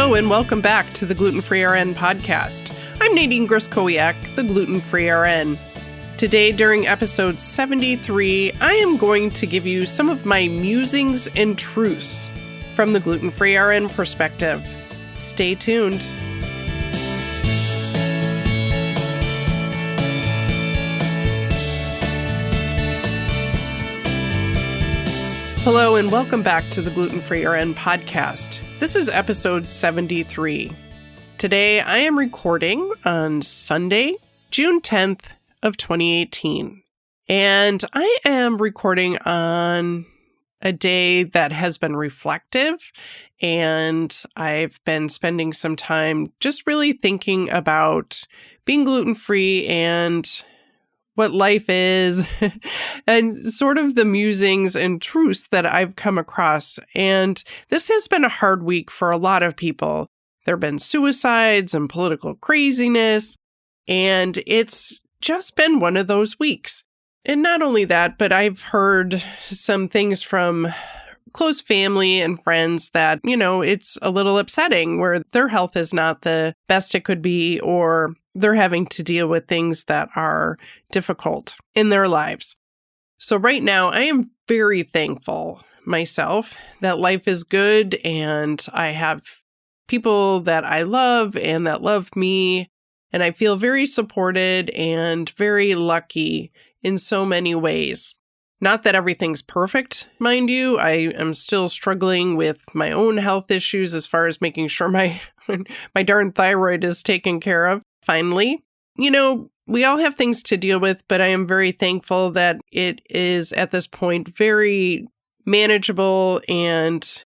Hello and welcome back to the Gluten Free RN podcast. I'm Nadine, the Gluten Free RN. Today, during episode 73, I am going to give you some of my musings and truths from the Gluten Free RN perspective. Stay tuned. Hello and welcome back to the Gluten Free RN podcast. This is episode 73. Today I am recording on Sunday, June 10th of 2018. And I am recording on a day that has been reflective, and I've been spending some time just really thinking about being gluten-free and what life is, and sort of the musings and truths that I've come across. And this has been a hard week for a lot of people. There have been suicides and political craziness, and it's just been one of those weeks. And not only that, but I've heard some things from close family and friends that, it's a little upsetting where their health is not the best it could be, or they're having to deal with things that are difficult in their lives. So right now, I am very thankful myself that life is good and I have people that I love and that love me. And I feel very supported and very lucky in so many ways. Not that everything's perfect, mind you. I am still struggling with my own health issues as far as making sure my darn thyroid is taken care of. Finally, we all have things to deal with, but I am very thankful that it is at this point very manageable and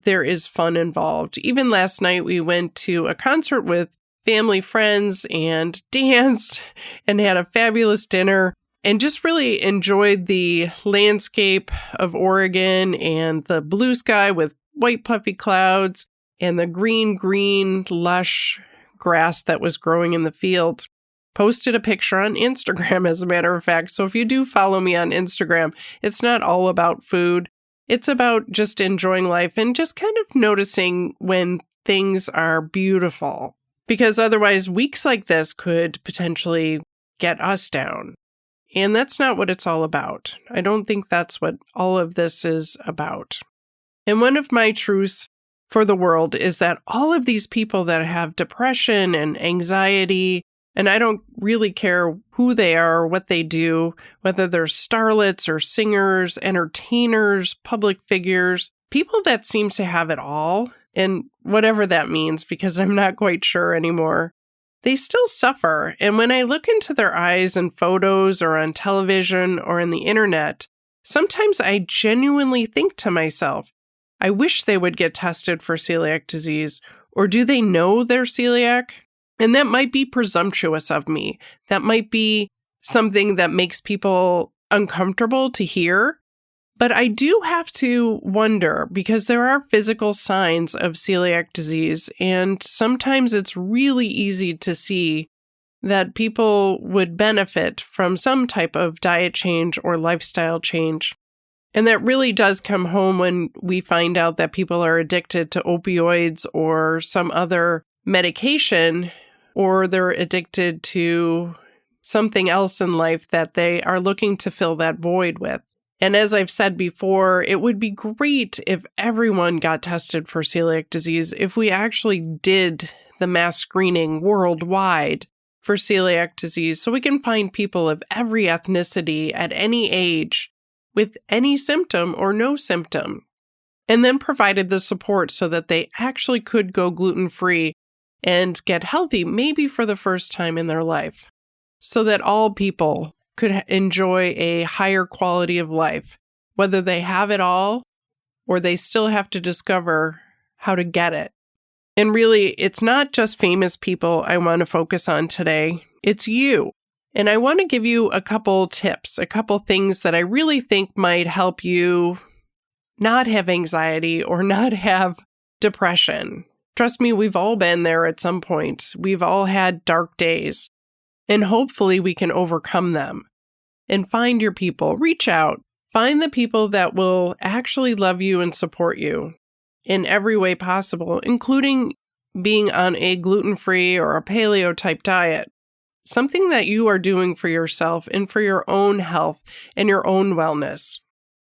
there is fun involved. Even last night, we went to a concert with family friends and danced and had a fabulous dinner and just really enjoyed the landscape of Oregon and the blue sky with white puffy clouds and the green, lush grass that was growing in the field. Posted a picture on Instagram, as a matter of fact. So if you do follow me on Instagram, it's not all about food. It's about just enjoying life and just kind of noticing when things are beautiful. Because otherwise, weeks like this could potentially get us down. And that's not what it's all about. I don't think that's what all of this is about. And one of my truths for the world is that all of these people that have depression and anxiety, and I don't really care who they are or what they do, whether they're starlets or singers, entertainers, public figures, people that seem to have it all, and whatever that means, because I'm not quite sure anymore, they still suffer. And when I look into their eyes in photos or on television or in the internet, sometimes I genuinely think to myself, I wish they would get tested for celiac disease, or do they know they're celiac? And that might be presumptuous of me. That might be something that makes people uncomfortable to hear. But I do have to wonder, because there are physical signs of celiac disease, and sometimes it's really easy to see that people would benefit from some type of diet change or lifestyle change. And that really does come home when we find out that people are addicted to opioids or some other medication, or they're addicted to something else in life that they are looking to fill that void with. And as I've said before, it would be great if everyone got tested for celiac disease, if we actually did the mass screening worldwide for celiac disease, so we can find people of every ethnicity at any age with any symptom or no symptom, and then provided the support so that they actually could go gluten-free and get healthy, maybe for the first time in their life, so that all people could enjoy a higher quality of life, whether they have it all or they still have to discover how to get it. And really, it's not just famous people I want to focus on today, it's you. And I want to give you a couple tips, a couple things that I really think might help you not have anxiety or not have depression. Trust me, we've all been there at some point. We've all had dark days. And hopefully we can overcome them. And find your people. Reach out. Find the people that will actually love you and support you in every way possible, including being on a gluten-free or a paleo type diet. Something that you are doing for yourself and for your own health and your own wellness.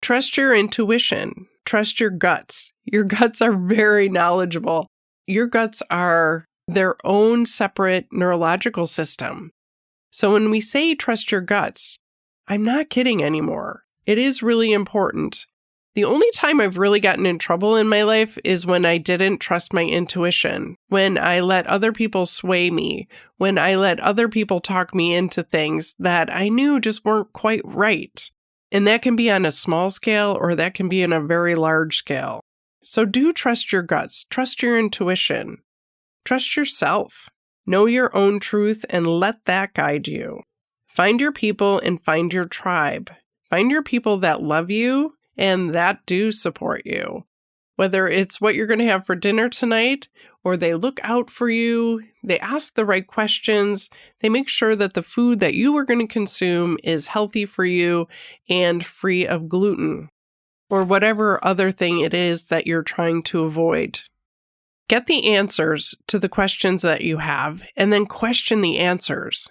Trust your intuition. Trust your guts. Your guts are very knowledgeable. Your guts are their own separate neurological system. So when we say trust your guts, I'm not kidding anymore. It is really important. The only time I've really gotten in trouble in my life is when I didn't trust my intuition, when I let other people sway me, when I let other people talk me into things that I knew just weren't quite right. And that can be on a small scale or that can be on a very large scale. So do trust your guts, trust your intuition, trust yourself, know your own truth and let that guide you. Find your people and find your tribe. Find your people that love you and that do support you. Whether it's what you're going to have for dinner tonight, or they look out for you, they ask the right questions, they make sure that the food that you are going to consume is healthy for you and free of gluten, or whatever other thing it is that you're trying to avoid. Get the answers to the questions that you have, and then question the answers.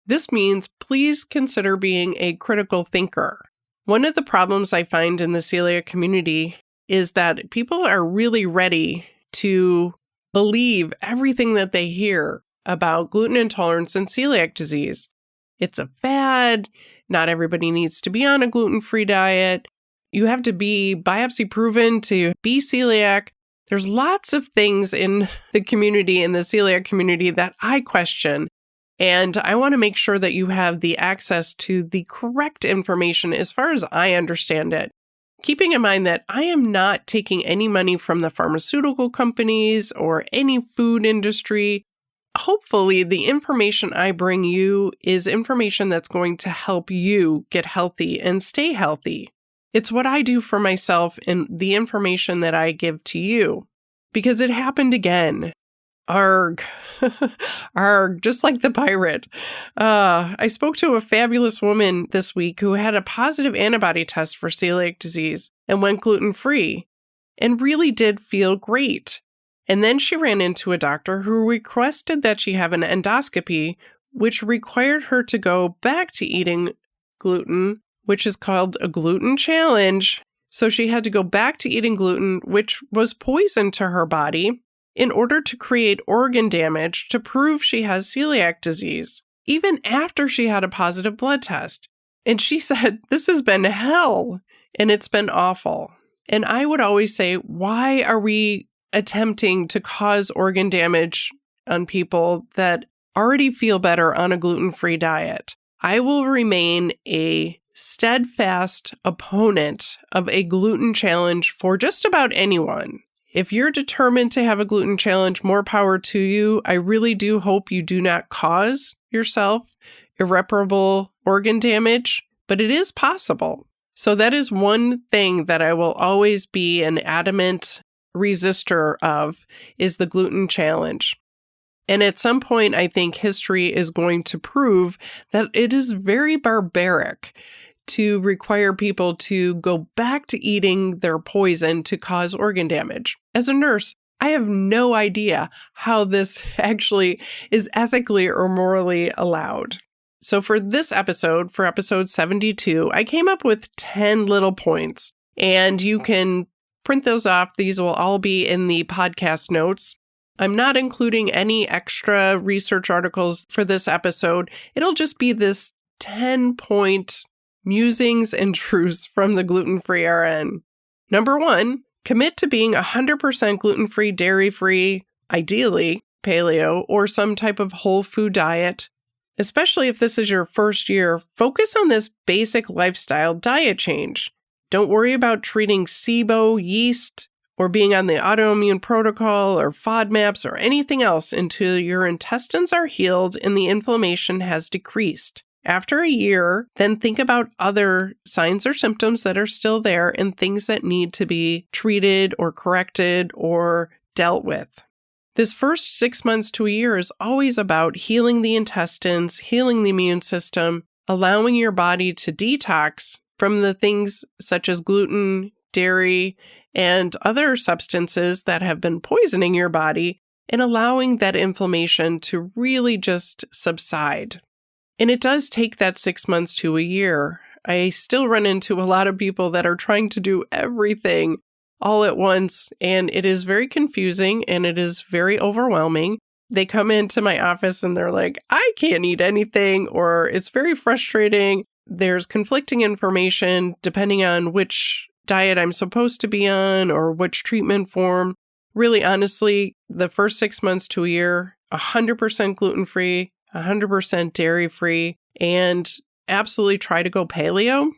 This means please consider being a critical thinker. One of the problems I find in the celiac community is that people are really ready to believe everything that they hear about gluten intolerance and celiac disease. It's a fad. Not everybody needs to be on a gluten-free diet. You have to be biopsy proven to be celiac. There's lots of things in the community, in the celiac community, that I question. And I want to make sure that you have the access to the correct information as far as I understand it. Keeping in mind that I am not taking any money from the pharmaceutical companies or any food industry. Hopefully, the information I bring you is information that's going to help you get healthy and stay healthy. It's what I do for myself and the information that I give to you. Because it happened again. Arg. Arg, just like the pirate. I spoke to a fabulous woman this week who had a positive antibody test for celiac disease and went gluten-free and really did feel great. And then she ran into a doctor who requested that she have an endoscopy, which required her to go back to eating gluten, which is called a gluten challenge. So she had to go back to eating gluten, which was poison to her body, in order to create organ damage to prove she has celiac disease, even after she had a positive blood test. And she said, this has been hell, and it's been awful. And I would always say, why are we attempting to cause organ damage on people that already feel better on a gluten-free diet? I will remain a steadfast opponent of a gluten challenge for just about anyone. If you're determined to have a gluten challenge, more power to you. I really do hope you do not cause yourself irreparable organ damage, but it is possible. So that is one thing that I will always be an adamant resistor of, is the gluten challenge. And at some point, I think history is going to prove that it is very barbaric to require people to go back to eating their poison to cause organ damage. As a nurse, I have no idea how this actually is ethically or morally allowed. So for this episode, for episode 72, I came up with 10 little points, and you can print those off. These will all be in the podcast notes. I'm not including any extra research articles for this episode. It'll just be this 10-point Musings and Truths from the Gluten Free RN. Number 1, commit to being 100% gluten-free, dairy-free, ideally paleo, or some type of whole food diet. Especially if this is your first year, focus on this basic lifestyle diet change. Don't worry about treating SIBO, yeast, or being on the autoimmune protocol or FODMAPs or anything else until your intestines are healed and the inflammation has decreased. After a year, then think about other signs or symptoms that are still there and things that need to be treated or corrected or dealt with. This first 6 months to a year is always about healing the intestines, healing the immune system, allowing your body to detox from the things such as gluten, dairy, and other substances that have been poisoning your body and allowing that inflammation to really just subside. And it does take that 6 months to a year. I still run into a lot of people that are trying to do everything all at once, and it is very confusing and it is very overwhelming. They come into my office and they're like, I can't eat anything, or it's very frustrating. There's conflicting information depending on which diet I'm supposed to be on or which treatment form. Really, honestly, the first 6 months to a year, 100% gluten-free, 100% dairy-free, and absolutely try to go paleo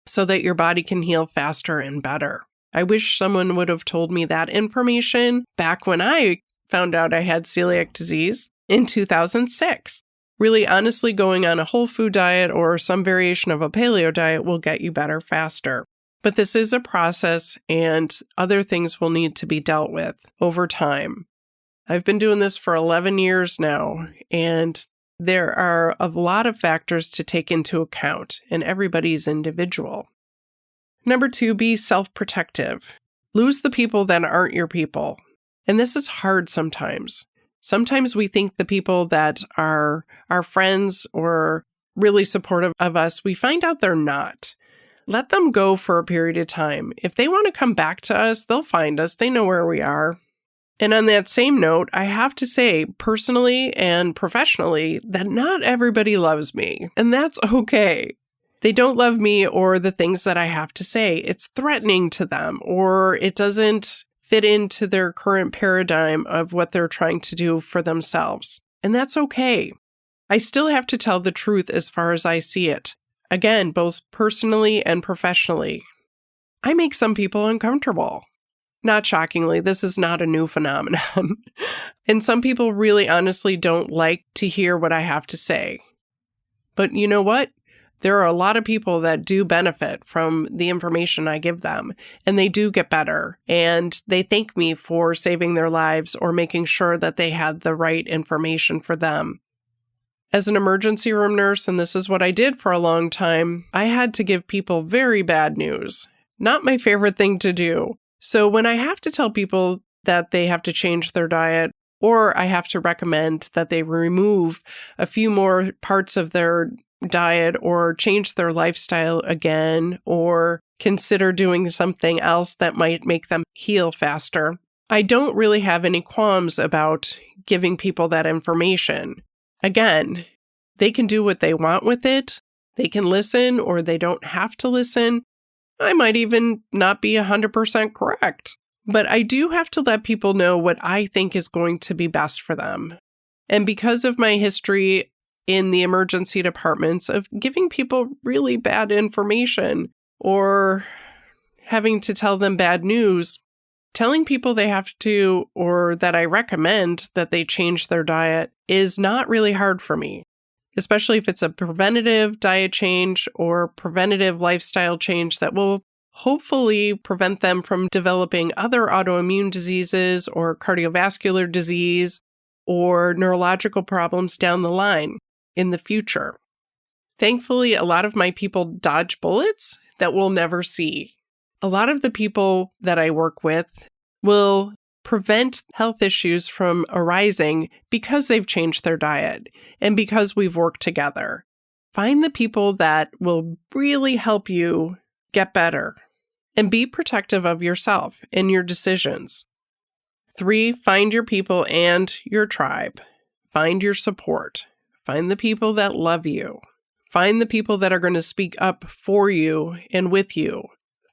so that your body can heal faster and better. I wish someone would have told me that information back when I found out I had celiac disease in 2006. Really, honestly, going on a whole food diet or some variation of a paleo diet will get you better faster. But this is a process, and other things will need to be dealt with over time. I've been doing this for 11 years now, and there are a lot of factors to take into account, and everybody's individual. Number 2, be self-protective. Lose the people that aren't your people. And this is hard sometimes. Sometimes we think the people that are our friends or really supportive of us, we find out they're not. Let them go for a period of time. If they want to come back to us, they'll find us. They know where we are. And on that same note, I have to say, personally and professionally, that not everybody loves me, and that's okay. They don't love me or the things that I have to say. It's threatening to them, or it doesn't fit into their current paradigm of what they're trying to do for themselves. And that's okay. I still have to tell the truth as far as I see it. Again, both personally and professionally. I make some people uncomfortable. Not shockingly, this is not a new phenomenon. And some people really honestly don't like to hear what I have to say. But you know what? There are a lot of people that do benefit from the information I give them, and they do get better, and they thank me for saving their lives or making sure that they had the right information for them. As an emergency room nurse, and this is what I did for a long time, I had to give people very bad news. Not my favorite thing to do. So when I have to tell people that they have to change their diet, or I have to recommend that they remove a few more parts of their diet or change their lifestyle again, or consider doing something else that might make them heal faster, I don't really have any qualms about giving people that information. Again, they can do what they want with it. They can listen or they don't have to listen. I might even not be 100% correct. But I do have to let people know what I think is going to be best for them. And because of my history in the emergency departments of giving people really bad information or having to tell them bad news, telling people they have to or that I recommend that they change their diet is not really hard for me, especially if it's a preventative diet change or preventative lifestyle change that will hopefully prevent them from developing other autoimmune diseases or cardiovascular disease or neurological problems down the line in the future. Thankfully, a lot of my people dodge bullets that we'll never see. A lot of the people that I work with will prevent health issues from arising because they've changed their diet and because we've worked together. Find the people that will really help you get better and be protective of yourself and your decisions. 3, find your people and your tribe. Find your support. Find the people that love you. Find the people that are going to speak up for you and with you.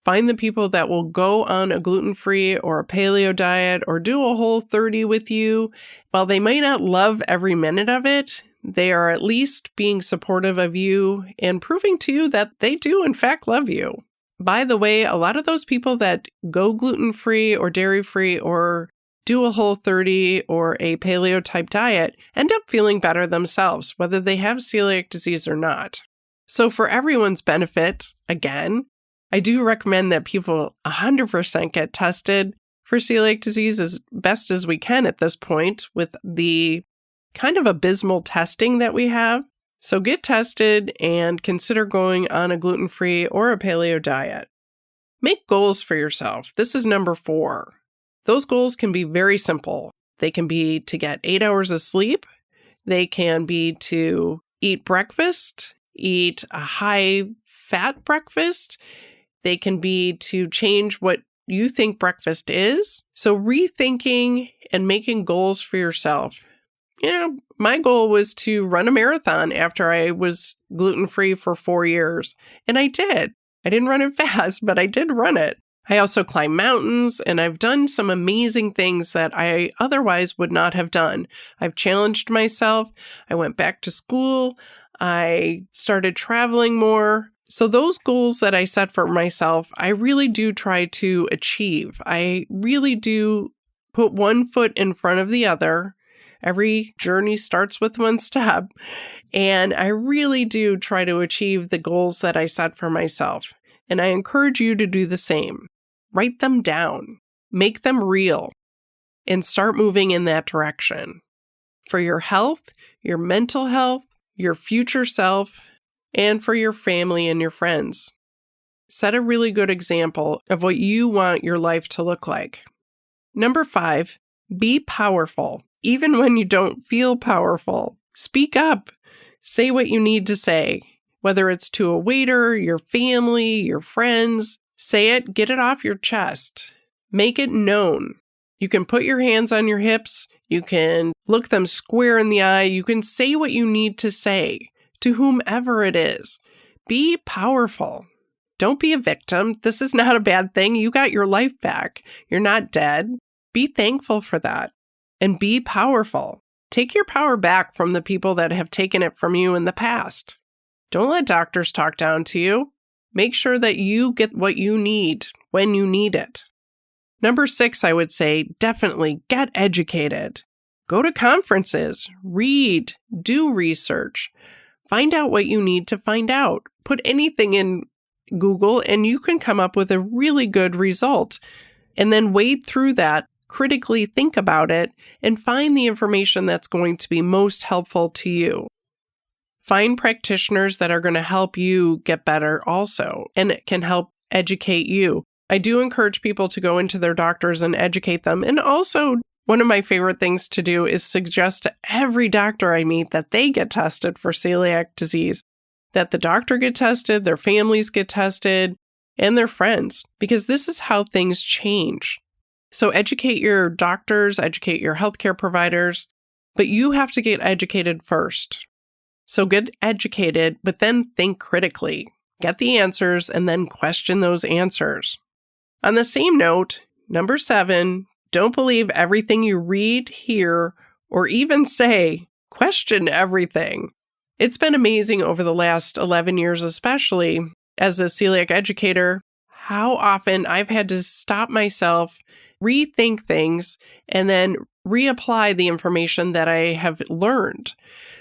Find the people that will go on a gluten-free or a paleo diet or do a Whole30 with you. While they might not love every minute of it, they are at least being supportive of you and proving to you that they do, in fact, love you. By the way, a lot of those people that go gluten-free or dairy-free or do a Whole30 or a paleo type diet end up feeling better themselves, whether they have celiac disease or not. So for everyone's benefit, again, I do recommend that people 100% get tested for celiac disease as best as we can at this point with the kind of abysmal testing that we have. So get tested and consider going on a gluten-free or a paleo diet. Make goals for yourself. This is number 4. Those goals can be very simple. They can be to get 8 hours of sleep. They can be to eat breakfast, eat a high-fat breakfast. They can be to change what you think breakfast is. So rethinking and making goals for yourself. My goal was to run a marathon after I was gluten-free for 4 years. And I did. I didn't run it fast, but I did run it. I also climb mountains, and I've done some amazing things that I otherwise would not have done. I've challenged myself. I went back to school. I started traveling more. So those goals that I set for myself, I really do try to achieve. I really do put one foot in front of the other. Every journey starts with one step. And I really do try to achieve the goals that I set for myself. And I encourage you to do the same. Write them down, make them real, and start moving in that direction. For your health, your mental health, your future self, and for your family and your friends. Set a really good example of what you want your life to look like. Number 5, be powerful, even when you don't feel powerful. Speak up. Say what you need to say, whether it's to a waiter, your family, your friends. Say it, get it off your chest. Make it known. You can put your hands on your hips. You can look them square in the eye. You can say what you need to say to whomever it is. Be powerful. Don't be a victim. This is not a bad thing. You got your life back. You're not dead. Be thankful for that. And be powerful. Take your power back from the people that have taken it from you in the past. Don't let doctors talk down to you. Make sure that you get what you need when you need it. Number 6, I would say, definitely get educated. Go to conferences, read, do research, find out what you need to find out. Put anything in Google and you can come up with a really good result. And then wade through that, critically think about it, and find the information that's going to be most helpful to you. Find practitioners that are going to help you get better also, and it can help educate you. I do encourage people to go into their doctors and educate them. And also, one of my favorite things to do is suggest to every doctor I meet that they get tested for celiac disease, that the doctor get tested, their families get tested, and their friends, because this is how things change. So educate your doctors, educate your healthcare providers, but you have to get educated first. So get educated, but then think critically. Get the answers and then question those answers. On the same note, number 7, don't believe everything you read, hear, or even say. Question everything. It's been amazing over the last 11 years, especially as a celiac educator, how often I've had to stop myself, rethink things, and then reapply the information that I have learned.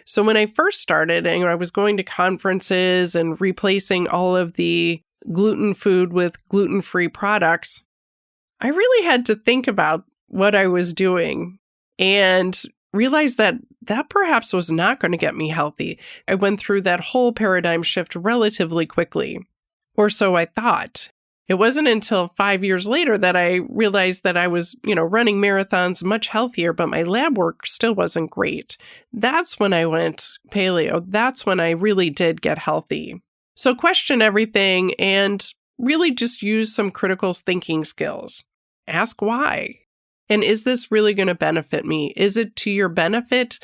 So when I first started and I was going to conferences and replacing all of the gluten food with gluten-free products, I really had to think about what I was doing and realized that perhaps was not going to get me healthy. I went through that whole paradigm shift relatively quickly, or so I thought. It wasn't until 5 years later that I realized that I was, running marathons much healthier, but my lab work still wasn't great. That's when I went paleo. That's when I really did get healthy. So question everything and really just use some critical thinking skills. Ask why. And is this really going to benefit me? Is it to your benefit?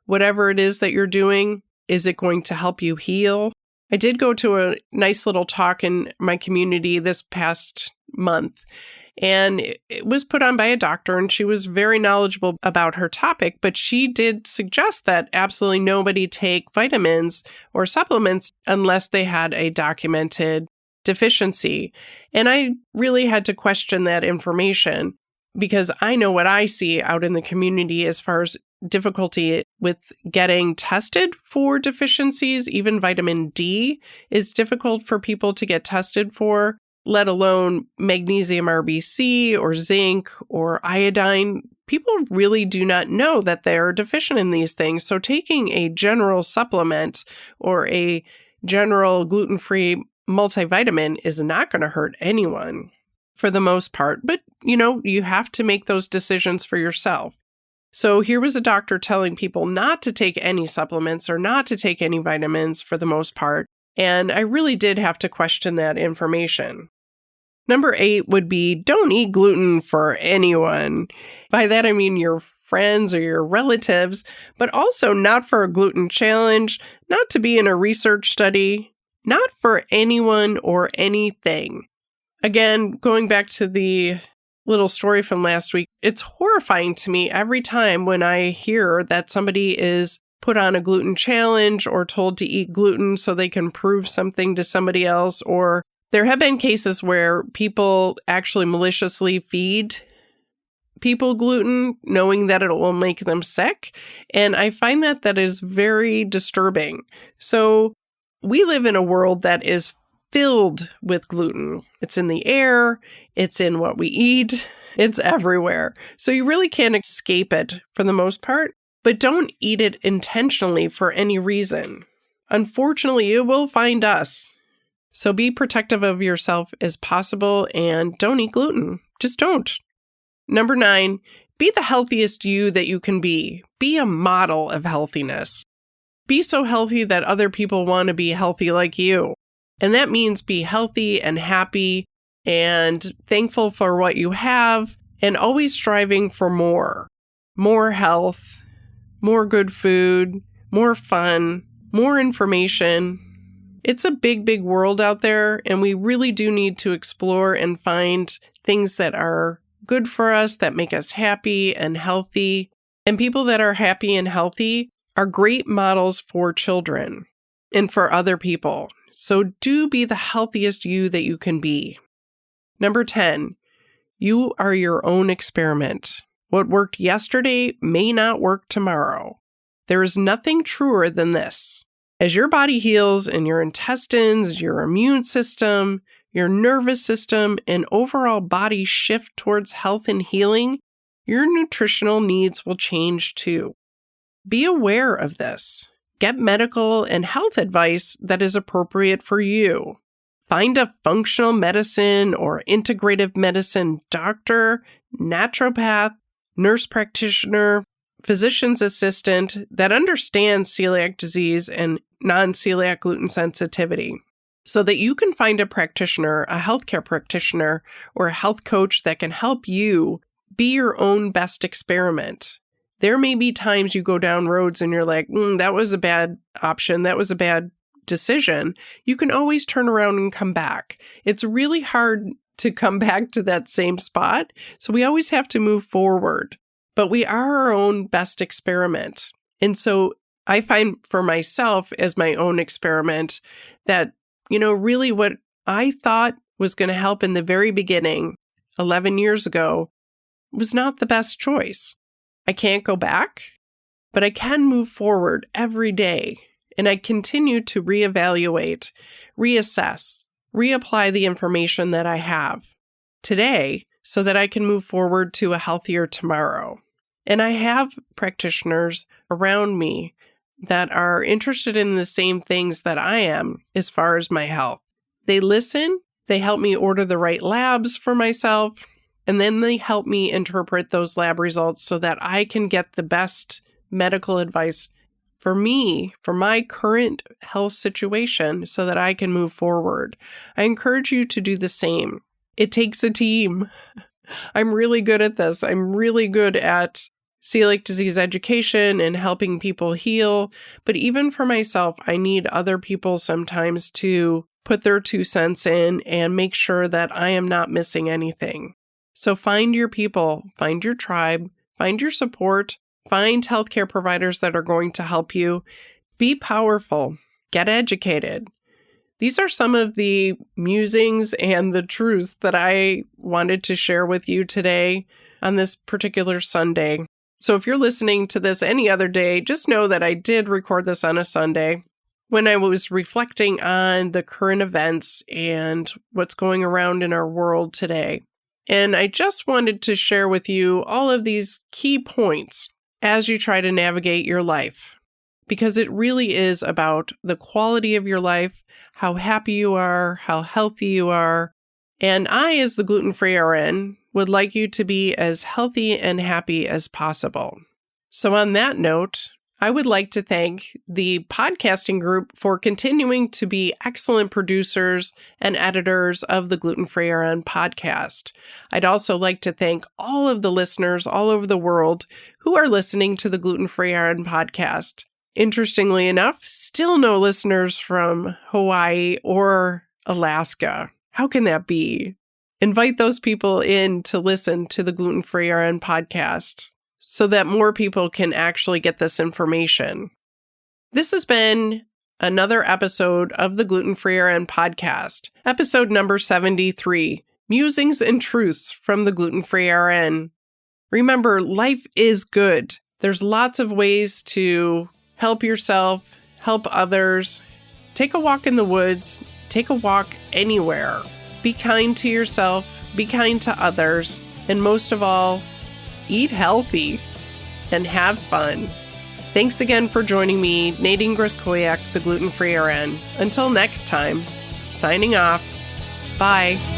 Whatever it is that you're doing, is it going to help you heal? I did go to a nice little talk in my community this past month, and it was put on by a doctor, and she was very knowledgeable about her topic, but she did suggest that absolutely nobody take vitamins or supplements unless they had a documented deficiency. And I really had to question that information because I know what I see out in the community as far as difficulty with getting tested for deficiencies. Even vitamin D is difficult for people to get tested for, let alone magnesium RBC or zinc or iodine. People really do not know that they're deficient in these things. So taking a general supplement or a general gluten-free multivitamin is not going to hurt anyone for the most part. But, you have to make those decisions for yourself. So here was a doctor telling people not to take any supplements or not to take any vitamins for the most part. And I really did have to question that information. Number 8 would be don't eat gluten for anyone. By that, I mean your friends or your relatives, but also not for a gluten challenge, not to be in a research study, not for anyone or anything. Again, going back to the little story from last week, it's horrifying to me every time when I hear that somebody is put on a gluten challenge or told to eat gluten so they can prove something to somebody else. Or there have been cases where people actually maliciously feed people gluten, knowing that it will make them sick. And I find that is very disturbing. So we live in a world that is filled with gluten. It's in the air, it's in what we eat, it's everywhere. So you really can't escape it for the most part, but don't eat it intentionally for any reason. Unfortunately, it will find us. So be protective of yourself as possible and don't eat gluten. Just don't. Number 9, be the healthiest you that you can be. Be a model of healthiness. Be so healthy that other people want to be healthy like you. And that means be healthy and happy and thankful for what you have and always striving for more. More health, more good food, more fun, more information. It's a big, big world out there, and we really do need to explore and find things that are good for us, that make us happy and healthy. And people that are happy and healthy are great models for children and for other people. So do be the healthiest you that you can be. Number 10, you are your own experiment. What worked yesterday may not work tomorrow. There is nothing truer than this. As your body heals and your intestines, your immune system, your nervous system, and overall body shift towards health and healing, your nutritional needs will change too. Be aware of this. Get medical and health advice that is appropriate for you. Find a functional medicine or integrative medicine doctor, naturopath, nurse practitioner, physician's assistant that understands celiac disease and non-celiac gluten sensitivity so that you can find a practitioner, a healthcare practitioner, or a health coach that can help you be your own best experiment. There may be times you go down roads and you're like, that was a bad option. That was a bad decision. You can always turn around and come back. It's really hard to come back to that same spot. So we always have to move forward. But we are our own best experiment. And so I find for myself as my own experiment that, really what I thought was going to help in the very beginning, 11 years ago, was not the best choice. I can't go back, but I can move forward every day. And I continue to reevaluate, reassess, reapply the information that I have today so that I can move forward to a healthier tomorrow. And I have practitioners around me that are interested in the same things that I am as far as my health. They listen, they help me order the right labs for myself, and then they help me interpret those lab results so that I can get the best medical advice for me, for my current health situation, so that I can move forward. I encourage you to do the same. It takes a team. I'm really good at this. I'm really good at celiac disease education and helping people heal. But even for myself, I need other people sometimes to put their 2 cents in and make sure that I am not missing anything. So find your people, find your tribe, find your support, find healthcare providers that are going to help you. Be powerful, get educated. These are some of the musings and the truths that I wanted to share with you today on this particular Sunday. So if you're listening to this any other day, just know that I did record this on a Sunday when I was reflecting on the current events and what's going around in our world today. And I just wanted to share with you all of these key points as you try to navigate your life, because it really is about the quality of your life, how happy you are, how healthy you are. And I, as the Gluten Free RN, would like you to be as healthy and happy as possible. So on that note, I would like to thank the podcasting group for continuing to be excellent producers and editors of the Gluten Free RN podcast. I'd also like to thank all of the listeners all over the world who are listening to the Gluten Free RN podcast. Interestingly enough, still no listeners from Hawaii or Alaska. How can that be? Invite those people in to listen to the Gluten Free RN podcast, so that more people can actually get this information. This has been another episode of the Gluten Free RN podcast, episode number 73, Musings and Truths from the Gluten Free RN. Remember, life is good. There's lots of ways to help yourself, help others. Take a walk in the woods, take a walk anywhere. Be kind to yourself, be kind to others, and most of all, eat healthy and have fun. Thanks again for joining me, Nadine Groskoyak, the Gluten Free RN. Until next time, signing off. Bye.